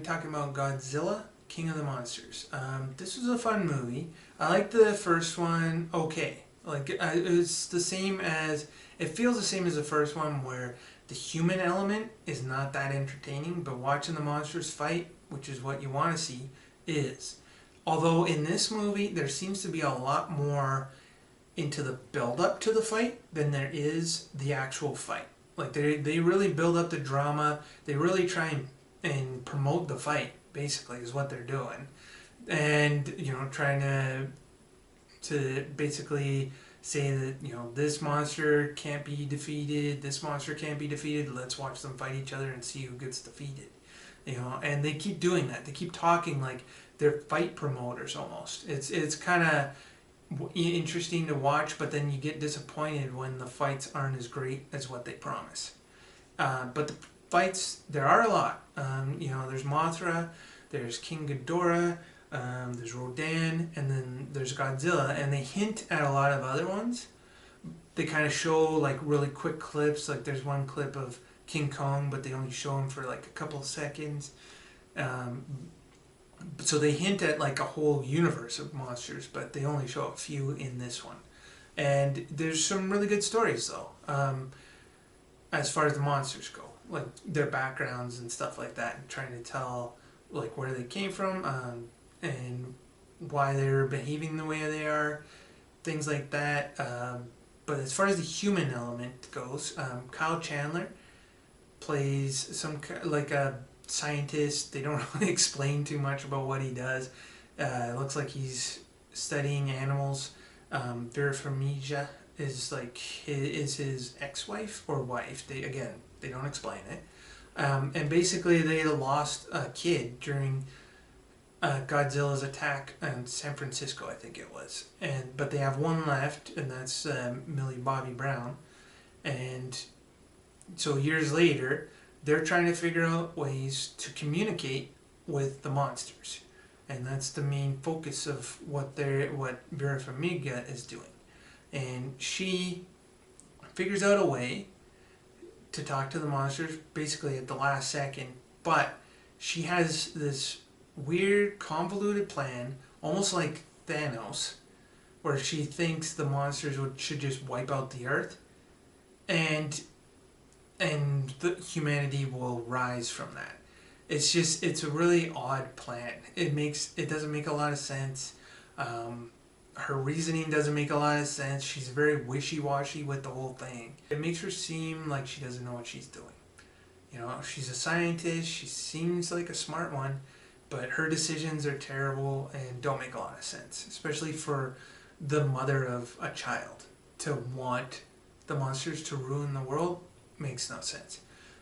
be talking about Godzilla King of the Monsters. This was a fun movie. I liked the first one okay. It's the same as, it feels the same as the first one, where the human element is not that entertaining, but watching the monsters fight, which is what you want to see, is. Although in this movie there seems to be a lot more into the build up to the fight than there is the actual fight. Like they really build up the drama. They really try and promote the fight, basically, is what they're doing. And, you know, trying to basically say that, you know, this monster can't be defeated, this monster can't be defeated, let's watch them fight each other and see who gets defeated. You know, and they keep doing that. They keep talking like they're fight promoters almost. It's kind of interesting to watch, but then you get disappointed when the fights aren't as great as what they promise. But the fights, there are a lot. You know, there's Mothra, there's King Ghidorah, there's Rhodan, and then there's Godzilla, and they hint at a lot of other ones. They kind of show like really quick clips, like there's one clip of King Kong, but they only show him for like a couple of seconds. So they hint at like a whole universe of monsters, but they only show a few in this one. And there's some really good stories though, as far as the monsters go, like their backgrounds and stuff like that, and trying to tell like where they came from, and why they're behaving the way they are, things like that. But as far as the human element goes, Kyle Chandler plays some like a scientist. They don't really explain too much about what he does. It looks like he's studying animals. Vera Farmiga is his ex-wife or wife. They don't explain it. And basically they lost a kid during Godzilla's attack in San Francisco, I think it was. But they have one left, and that's Millie Bobby Brown. And so years later, they're trying to figure out ways to communicate with the monsters. And that's the main focus of what Vera Farmiga is doing. And she figures out a way to talk to the monsters basically at the last second, but she has this weird convoluted plan, almost like Thanos, where she thinks the monsters should just wipe out the earth, and the humanity will rise from that. It's a really odd plan. It doesn't make a lot of sense. Her reasoning doesn't make a lot of sense. She's very wishy-washy with the whole thing. It makes her seem like she doesn't know what she's doing. You know, she's a scientist, she seems like a smart one, but her decisions are terrible and don't make a lot of sense, especially for the mother of a child. To want the monsters to ruin the world makes no sense.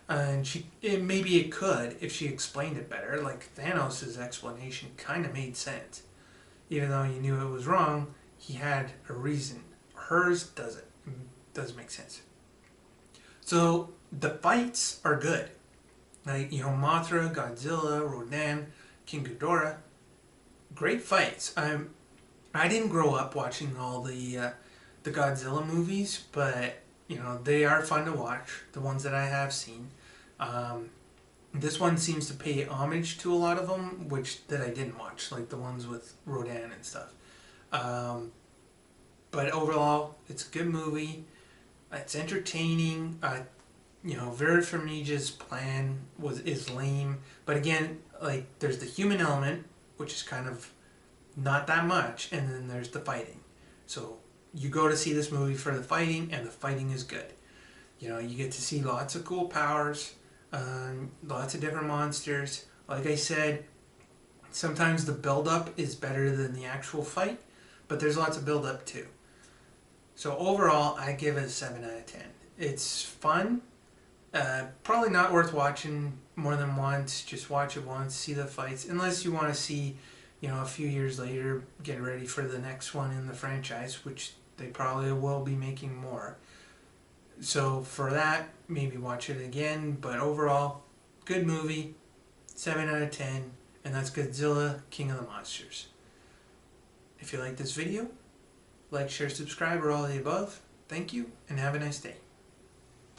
And maybe it could if she explained it better. Like Thanos' explanation kind of made sense. Even though you knew it was wrong, he had a reason. Hers doesn't. It doesn't make sense. So the fights are good. Like, you know, Mothra, Godzilla, Rhodan, King Ghidorah, great fights. I didn't grow up watching all the Godzilla movies, but you know, they are fun to watch. The ones that I have seen. This one seems to pay homage to a lot of them, that I didn't watch, like the ones with Rhodan and stuff. But overall, it's a good movie. It's entertaining. You know, Vera Farmiga's plan is lame, but again, like there's the human element, which is kind of not that much, and then there's the fighting. So you go to see this movie for the fighting, and the fighting is good. You know, you get to see lots of cool powers. Lots of different monsters. Like I said, sometimes the build-up is better than the actual fight, but there's lots of build-up too. So overall, I give it a 7 out of 10. It's fun. Probably not worth watching more than once. Just watch it once, see the fights, unless you want to see, you know, a few years later, get ready for the next one in the franchise, which they probably will be making more. So for that, maybe watch it again, but overall, good movie, 7 out of 10, and that's Godzilla, King of the Monsters. If you like this video, like, share, subscribe, or all of the above. Thank you, and have a nice day.